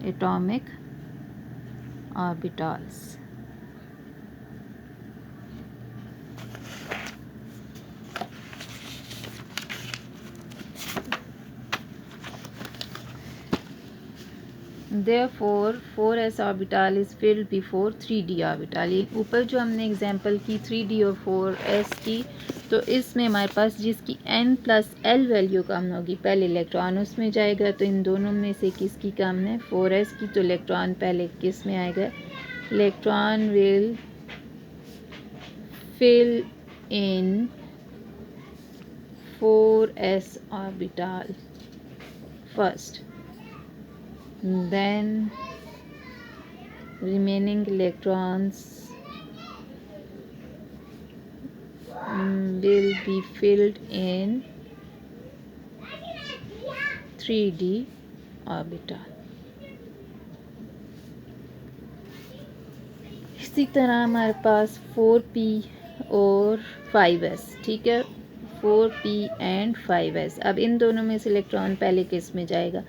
atomic orbitals. Therefore 4s orbital is filled before 3d orbital. ये ऊपर जो हमने एग्जांपल की 3d और 4s की, तो इसमें हमारे पास जिसकी n+l वैल्यू कम होगी पहले इलेक्ट्रॉन उसमें जाएगा। तो इन दोनों में से किसकी कम है? 4s की। तो इलेक्ट्रॉन पहले किस में आएगा? Electron will fill in 4s orbital first, then remaining electrons will be filled in 3d orbital. इसी तरह हमारे पास 4p और 5s, ठीक है, 4p एंड 5s। अब इन दोनों में से इलेक्ट्रॉन पहले किस में जाएगा?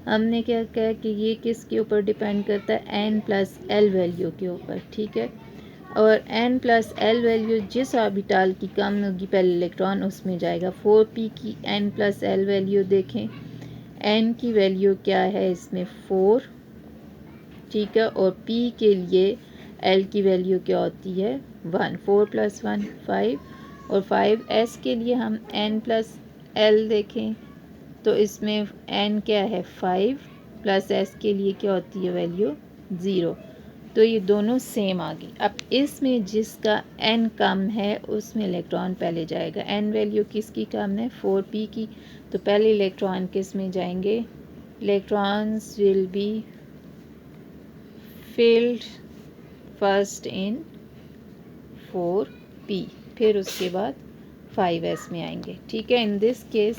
हमने क्या कहा कि ये किसके ऊपर डिपेंड करता है? n+l वैल्यू के ऊपर, ठीक है। और n+l वैल्यू जिस ऑर्बिटल की कम होगी पहले इलेक्ट्रॉन उसमें जाएगा। 4p की n+l वैल्यू देखें, n की वैल्यू क्या है इसमें? 4, ठीक है, और p के लिए l की वैल्यू क्या होती है? 1। 4 + 1 5, और 5s के लिए हम n+l देखें तो इसमें n क्या है? 5 प्लस s के लिए क्या होती है वैल्यू? 0। तो ये दोनों सेम आ गई। अब इसमें जिसका n कम है उसमें इलेक्ट्रॉन पहले जाएगा। n वैल्यू किसकी कम है? 4p की। तो पहले इलेक्ट्रॉन किस में जाएंगे? Electrons will be filled first in 4p, फिर उसके बाद 5s में आएंगे, ठीक है। In this case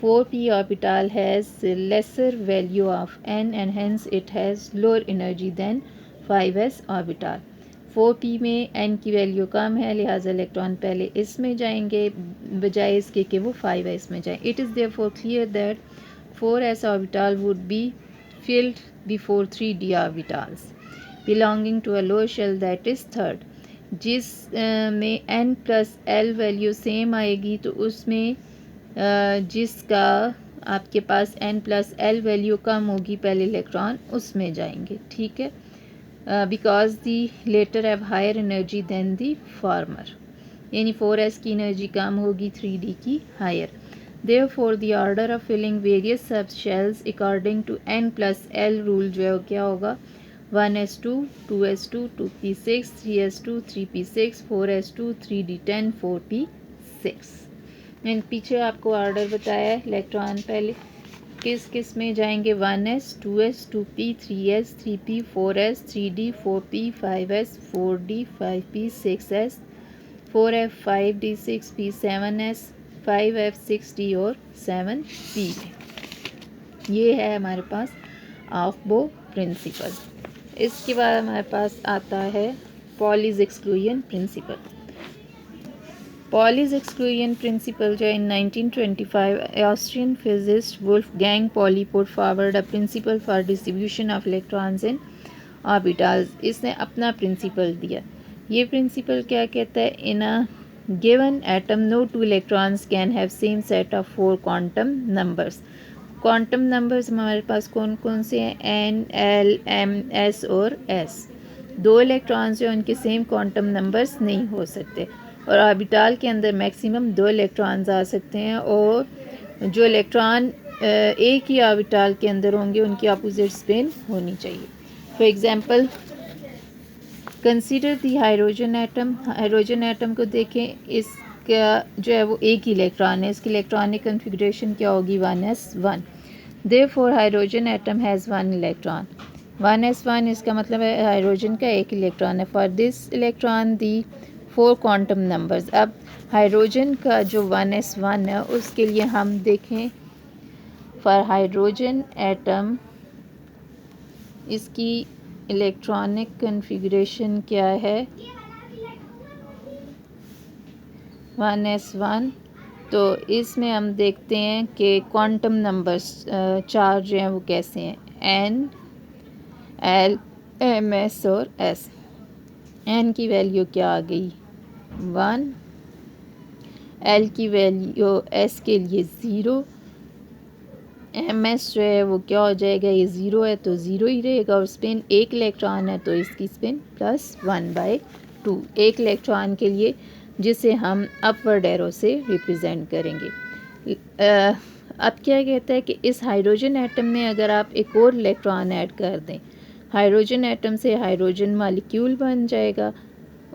4p orbital has lesser value of n and hence it has lower energy than 5s orbital. 4p में n की वैल्यू कम है, लिहाजा इलेक्ट्रॉन पहले इसमें जाएंगे बजाय इसके कि वो 5s में जाएं। It is therefore clear that 4s orbital would be filled before 3d orbitals belonging to a lower shell, that is third. जिस में n+l वैल्यू सेम आएगी तो उसमें जिसका आपके पास n+l वैल्यू कम होगी पहले इलेक्ट्रॉन उसमें जाएंगे, ठीक है, because the latter have higher energy than the former, यानी 4s की एनर्जी कम होगी, 3d की higher. Therefore the order of filling various subshells according to n+l rule जो है क्या होगा? 1s2, 2s2, 2p6, 3s2, 3p6, 4s2, 3d10, 4p6। मैंने पीछे आपको ऑर्डर बताया है। इलेक्ट्रॉन पहले किस किस में जाएंगे? 1s, 2s, 2p, 3s, 3p, 4s, 3d, 4p, 5s, 4d, 5p, 6s, 4f, 5d, 6p, 7s, 5f, 6d और 7p। ये है हमारे पास ऑफ-बो प्रिंसिपल। इसके बाद हमारे पास आता है Pauli's exclusion principle. Pauli's exclusion principle जो in 1925 Austrian physicist Wolfgang Pauli put forward a principle for distribution of electrons in orbitals. इसने अपना प्रिंसिपल दिया। ये प्रिंसिपल क्या कहता है? In a given atom no two electrons can have same set of 4 quantum numbers. Quantum numbers हमारे पास कौन कौन से हैं? n, l, m, s और s। 2 इलेक्ट्रॉन्स जो उनके सेम क्वांटम नंबर्स नहीं हो सकते, और ऑर्बिटल के अंदर मैक्सिमम 2 इलेक्ट्रॉन्स आ सकते हैं, और जो इलेक्ट्रॉन एक ही ऑर्बिटल के अंदर होंगे उनकी अपोजिट स्पिन होनी चाहिए। For example consider the hydrogen atom. Hydrogen atom को देखें, इसका जो है वो एक ही इलेक्ट्रॉन है, इसकी इलेक्ट्रॉनिक कन्फिग्रेशन क्या होगी? 1s1। Therefore hydrogen atom has 1 electron. 1s1 इसका मतलब है हाइड्रोजन का एक इलेक्ट्रॉन है। For this electron the 4 quantum numbers. अब हाइड्रोजन का जो 1s1 है उसके लिए हम देखें, फॉर हाइड्रोजन एटम इसकी इलेक्ट्रॉनिक कन्फिग्रेशन क्या है? 1s1। तो इसमें हम देखते हैं कि क्वांटम नंबर्स 4 जो हैं वो कैसे हैं? n, एल एम एस और एस। एन की वैल्यू क्या आ गई 1, एल की वैल्यू एस के लिए 0, एम एस जो है वो क्या हो जाएगा, ये 0 है तो 0 ही रहेगा, और स्पिन एक इलेक्ट्रॉन है तो इसकी स्पिन +1/2 एक इलेक्ट्रॉन के लिए, जिसे हम अपवर्ड एरो से रिप्रेजेंट करेंगे। अब क्या कहता है कि इस हाइड्रोजन एटम में अगर आप एक और इलेक्ट्रॉन ऐड कर दें, हाइड्रोजन एटम से हाइड्रोजन मालिक्यूल बन जाएगा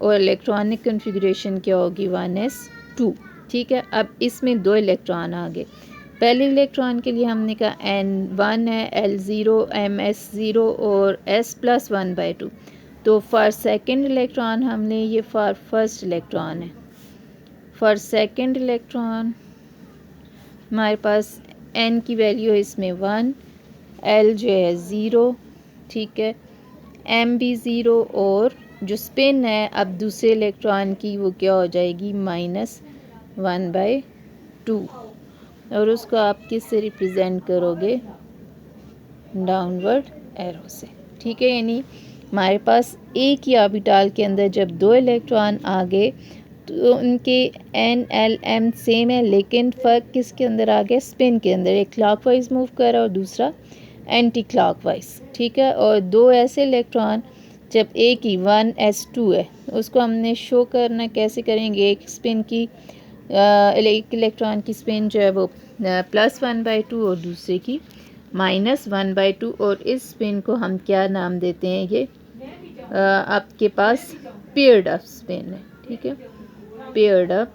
और इलेक्ट्रॉनिक कन्फिग्रेशन क्या होगी 1s2। ठीक है, अब इसमें 2 इलेक्ट्रॉन आ गए। पहले इलेक्ट्रॉन के लिए हमने कहा n1 है, l0 ms0 और s+1/2। तो फॉर सेकंड इलेक्ट्रॉन हमने ये फॉर फर्स्ट इलेक्ट्रॉन है, फॉर सेकंड इलेक्ट्रॉन हमारे पास n की वैल्यू है इसमें 1, l जो है 0, ठीक है, m भी 0, और जो स्पिन है अब दूसरे इलेक्ट्रॉन की वो क्या हो जाएगी -1/2, और उसको आप किससे रिप्रेजेंट करोगे, डाउनवर्ड एरो से। ठीक है, यानी हमारे पास एक ही ऑर्बिटल के अंदर जब 2 इलेक्ट्रॉन आ गए तो उनके एन एल एम सेम है, लेकिन फ़र्क किसके अंदर आ गया, स्पिन के अंदर। एक क्लॉकवाइज मूव कर रहा है और दूसरा एंटी क्लॉकवाइज। ठीक है, और 2 ऐसे इलेक्ट्रॉन जब एक ही 1s2 है, उसको हमने शो करना कैसे करेंगे, एक स्पिन की एक इलेक्ट्रॉन की स्पिन जो है वो +1/2 और दूसरे की -1/2, और इस स्पिन को हम क्या नाम देते हैं, ये आपके पास पेयर्ड अप स्पिन है। ठीक है, पेयर्ड अप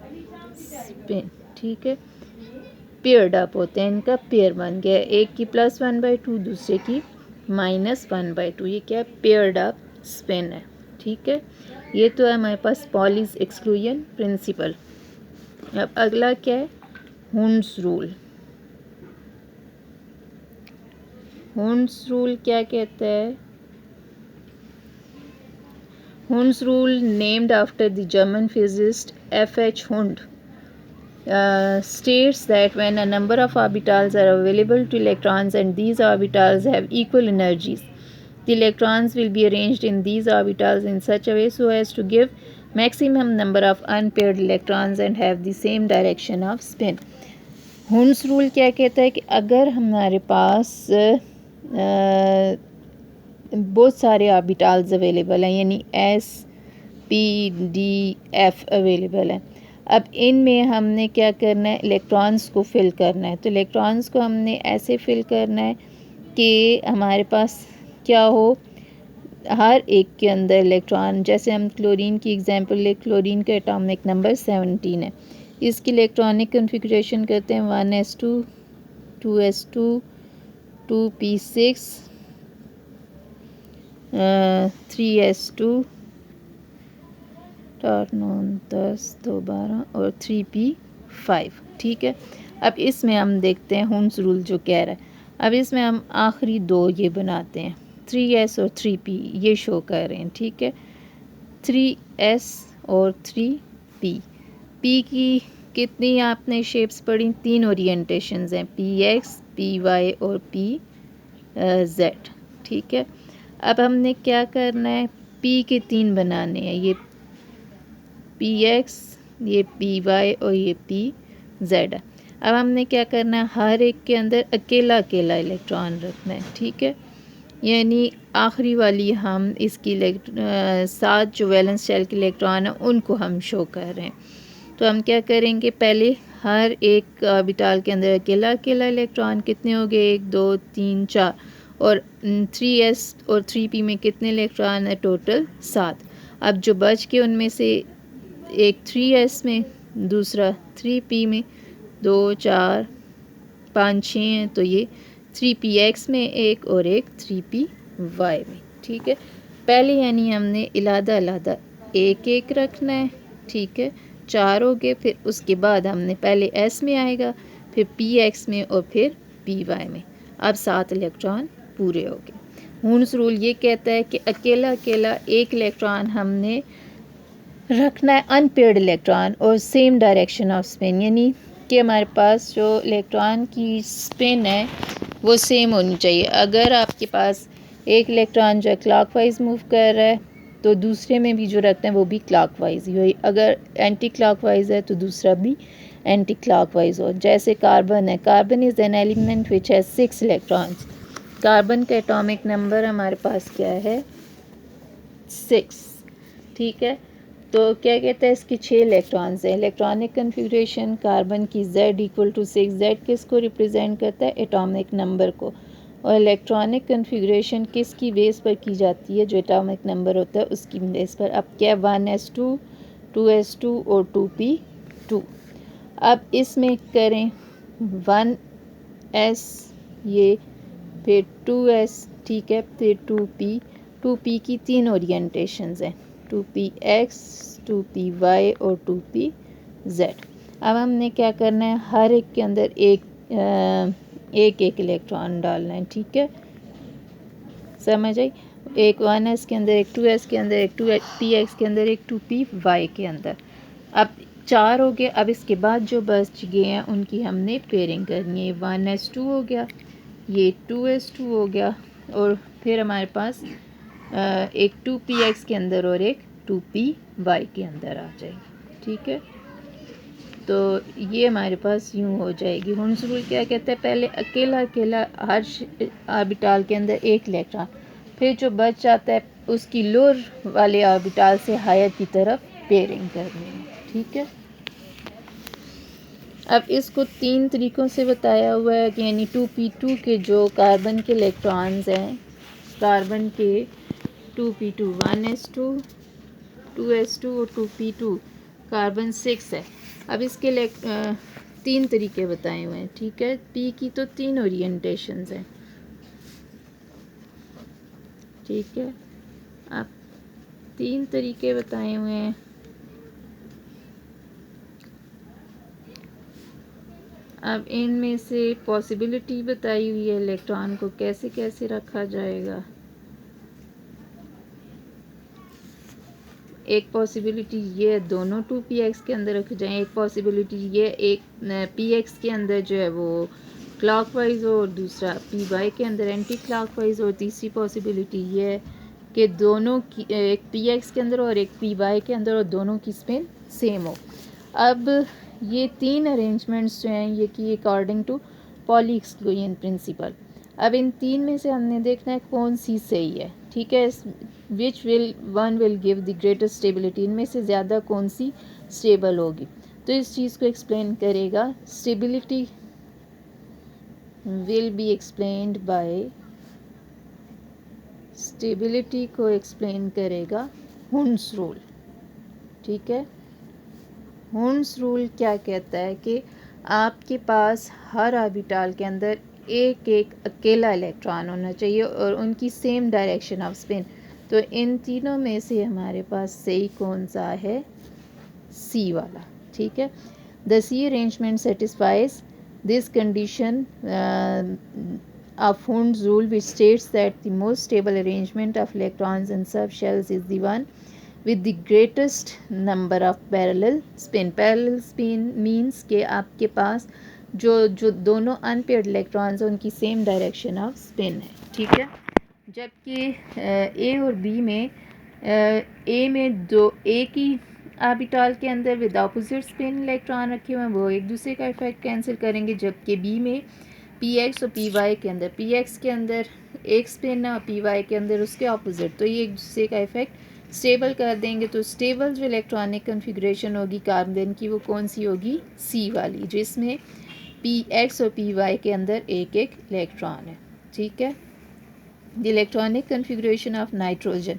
स्पिन, ठीक है, पेयर्ड अप होते हैं, इनका पेयर बन गया, एक की +1/2 दूसरे की -1/2, ये क्या है, पेयर्ड अप स्पिन है। ठीक है, ये तो है हमारे पास पॉलीज एक्सक्लूजन प्रिंसिपल। अब अगला क्या है, हुंड्स रूल। हुंड्स रूल क्या कहता है, Hund's rule named after the German physicist F.H. Hund states that when a number of orbitals are available to electrons and these orbitals have equal energies, the electrons will be arranged in these orbitals in such a way so as to give maximum number of unpaired electrons and have the same direction of spin. Hund's rule क्या कहता है कि अगर हमारे पास बहुत सारे orbitals available हैं, यानी S P D F available हैं, अब इनमें हमने क्या करना है, इलेक्ट्रॉन्स को फिल करना है। तो इलेक्ट्रॉन्स को हमने ऐसे फिल करना है कि हमारे पास क्या हो, हर एक के अंदर इलेक्ट्रॉन, जैसे हम क्लोरीन की एग्जांपल ले, क्लोरीन का एटॉमिक नंबर 17 है, इसकी इलेक्ट्रॉनिक कन्फिग्रेशन करते हैं 1s2 2s2 2p6 3s2 8 9 10 2 12 और 3p5। ठीक है, अब इसमें हम देखते हैं हुंड्स रूल जो कह रहा है। अब इसमें हम आखिरी 2 ये बनाते हैं, 3s और 3p, ये शो कर रहे हैं। ठीक है, 3s और 3p, p की कितनी आपने शेप्स पढ़ी, 3 ओरिएंटेशंस हैं, px py और pz। ठीक है, अब हमने क्या करना है, p के 3 बनाने हैं, ये px, ये py और ये pz है। अब हमने क्या करना है, हर एक के अंदर अकेला अकेला इलेक्ट्रॉन रखना है। ठीक है, यानी आखिरी वाली हम इसकी 7 जो वैलेंस शेल के इलेक्ट्रॉन हैं उनको हम शो कर रहे हैं। तो हम क्या करेंगे, पहले हर एक ऑर्बिटल के अंदर अकेला अकेला इलेक्ट्रॉन कितने हो गए, 1 2 3 4, और 3s और 3p में कितने इलेक्ट्रॉन है, टोटल 7। अब जो बच के उनमें से एक 3s में, दूसरा 3p में, 2 4 5 6 हैं, तो ये 3px में एक और एक 3py में। ठीक है, पहले यानी हमने इलादा इलादा एक एक रखना है। ठीक है, 4 हो गए, फिर उसके बाद हमने पहले s में आएगा, फिर px में और फिर py में। अब 7 इलेक्ट्रॉन पूरे हो गए। हुंड्स रूल ये कहता है कि अकेला अकेला एक इलेक्ट्रॉन हमने रखना है, अनपेयर्ड इलेक्ट्रॉन, और सेम डायरेक्शन ऑफ स्पिन, यानी कि हमारे पास जो इलेक्ट्रॉन की स्पिन है वो सेम होनी चाहिए। अगर आपके पास एक इलेक्ट्रॉन जो है क्लॉकवाइज मूव कर रहा है, तो दूसरे में भी जो रखते हैं वो भी क्लॉकवाइज ही हो। अगर एंटी क्लॉकवाइज है तो दूसरा भी एंटी क्लॉकवाइज हो। जैसे कार्बन है, carbon is an element which has 6 electrons. Carbon का एटॉमिक नंबर हमारे पास क्या है, 6। ठीक है, तो क्या कहता है, इसके 6 इलेक्ट्रॉन्स हैं। इलेक्ट्रॉनिक कन्फिग्रेशन कार्बन की Z इक्वल टू 6, Z किसको रिप्रेजेंट करता है, एटॉमिक नंबर को। और इलेक्ट्रॉनिक कन्फिग्रेशन किसकी बेस पर की जाती है, जो एटॉमिक नंबर होता है उसकी बेस पर। अब क्या, 1s2, 2s2 और 2p2। अब इसमें करें 1s ये, फिर 2s, ठीक है, फिर 2p की 3 ओरिएंटेशंस हैं, 2px, 2py और 2pz। अब हमने क्या करना है, हर एक के अंदर एक इलेक्ट्रॉन डालना है। ठीक है, समझ आई। एक 1s के अंदर, एक 2s के अंदर, एक 2px के अंदर, एक 2py के अंदर। अब 4 हो गए। अब इसके बाद जो बच गए हैं उनकी हमने पेयरिंग करनी है। 1s2 हो गया, ये 2s2 हो गया, और फिर हमारे पास एक 2px के अंदर और एक 2py के अंदर आ जाएगी। ठीक है, तो ये हमारे पास यूँ हो जाएगी। हुन्स रूल क्या कहता है, पहले अकेला अकेला हर ऑर्बिटल के अंदर एक इलेक्ट्रॉन, फिर जो बच जाता है उसकी लोअर वाले ऑर्बिटल से हायर की तरफ पेयरिंग करनी है। ठीक है, अब इसको 3 तरीक़ों से बताया हुआ है कि यानी 2p2 के जो कार्बन के इलेक्ट्रॉन्स हैं, कार्बन के 2p2, 1s2, 2s2 और 2p2, कार्बन 6 है। अब इसके 3 तरीके बताए हुए हैं। ठीक है, p की तो 3 ओरिएंटेशंस हैं। ठीक है, अब 3 तरीके बताए हुए हैं। अब इनमें से पॉसिबिलिटी बताई हुई है इलेक्ट्रॉन को कैसे कैसे रखा जाएगा। एक पॉसिबिलिटी ये दोनों 2px के अंदर रखे जाएं, एक पॉसिबिलिटी ये एक px के अंदर जो है वो क्लॉकवाइज हो और दूसरा py के अंदर एंटी क्लॉकवाइज हो। तीसरी पॉसिबिलिटी ये है कि दोनों की, एक px के अंदर और एक py के अंदर, और दोनों की स्पिन सेम हो। अब ये 3 अरेंजमेंट्स जो हैं ये कि according to Pauli exclusion principle. अब इन 3 में से हमने देखना है कौन सी सही है। ठीक है, which one will give the greatest stability, इनमें से ज़्यादा कौन सी स्टेबल होगी। तो इस चीज़ को एक्सप्लेन करेगा, stability will be explained bye, stability को एक्सप्लेन करेगा हुन्स रूल। ठीक है, हुन्स रूल क्या कहता है कि आपके पास हर ऑर्बिटल के अंदर एक एक अकेला इलेक्ट्रॉन होना चाहिए और उनकी सेम डायरेक्शन ऑफ स्पिन। तो इन तीनों में से हमारे पास सही कौन सा है, सी वाला। ठीक है, the C arrangement satisfies this condition of Hund's rule, which states that the most stable arrangement of electrons in subshells is the one with the greatest number of parallel spin. Parallel spin means कि आपके पास जो दोनों unpaired electrons हैं उनकी same direction off spin है। ठीक है, जबकि ए और बी में ए में दो एक ही ऑर्बिटल के अंदर विद अपोजिट स्पिन इलेक्ट्रॉन रखे हुए हैं, वो एक दूसरे का इफेक्ट कैंसिल करेंगे। जबकि बी में पी एक्स और पी वाई के अंदर, पी एक्स के अंदर एक स्पिन है और पी वाई के अंदर उसके ऑपोजिट, तो ये एक दूसरे का इफेक्ट स्टेबल कर देंगे। तो स्टेबल जो इलेक्ट्रॉनिक कन्फिग्रेशन होगी कार्बन की वो कौन सी होगी, सी वाली, जिसमें पी एक्स और पी वाई के अंदर एक एक इलेक्ट्रॉन है। ठीक है, the electronic configuration of nitrogen,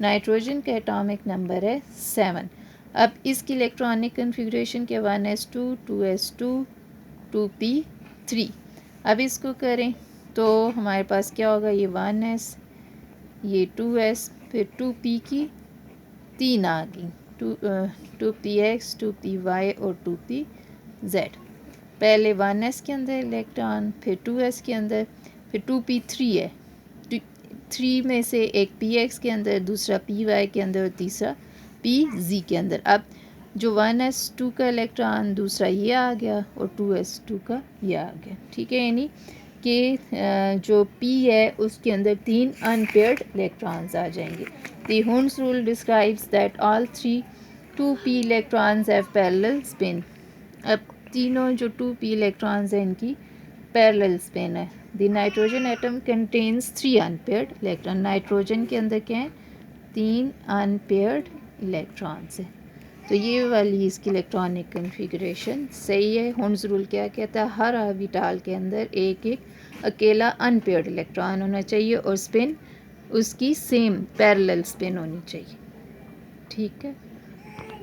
nitrogen का एटॉमिक नंबर है 7। अब इसकी इलेक्ट्रॉनिक कन्फिग्रेशन के 1s2, 2s2, 2p3। अब इसको करें तो हमारे पास क्या होगा, ये 1s, ये 2s, फिर 2p की 3 आ गई, 2px, 2py और 2pz। पहले 1s के अंदर इलेक्ट्रॉन, फिर 2s के अंदर, फिर 2p3 है, 3 में से एक px के अंदर, दूसरा py के अंदर और तीसरा pz के अंदर। अब जो 1s2 का इलेक्ट्रॉन दूसरा ये आ गया और 2s2 का ये आ गया। ठीक है, यानी कि जो p है उसके अंदर 3 अनपेयर्ड इलेक्ट्रॉन्स आ जाएंगे। The Hund's rule describes that all 2p electrons have parallel spin. अब तीनों जो 2p इलेक्ट्रॉन्स हैं इनकी पैरेलल स्पिन है। The nitrogen atom contains 3 unpaired electron. Nitrogen के अंदर क्या है? 3 अनपेयर्ड इलेक्ट्रॉन्स है। तो ये वाली इसकी इलेक्ट्रॉनिक कन्फिगरेशन सही है। हुंड्स रूल क्या कहता है? हर ऑर्बिटल के अंदर एक एक अकेला अनपेयर्ड इलेक्ट्रॉन होना चाहिए और स्पिन उसकी सेम पैरेलल स्पिन होनी चाहिए। ठीक है।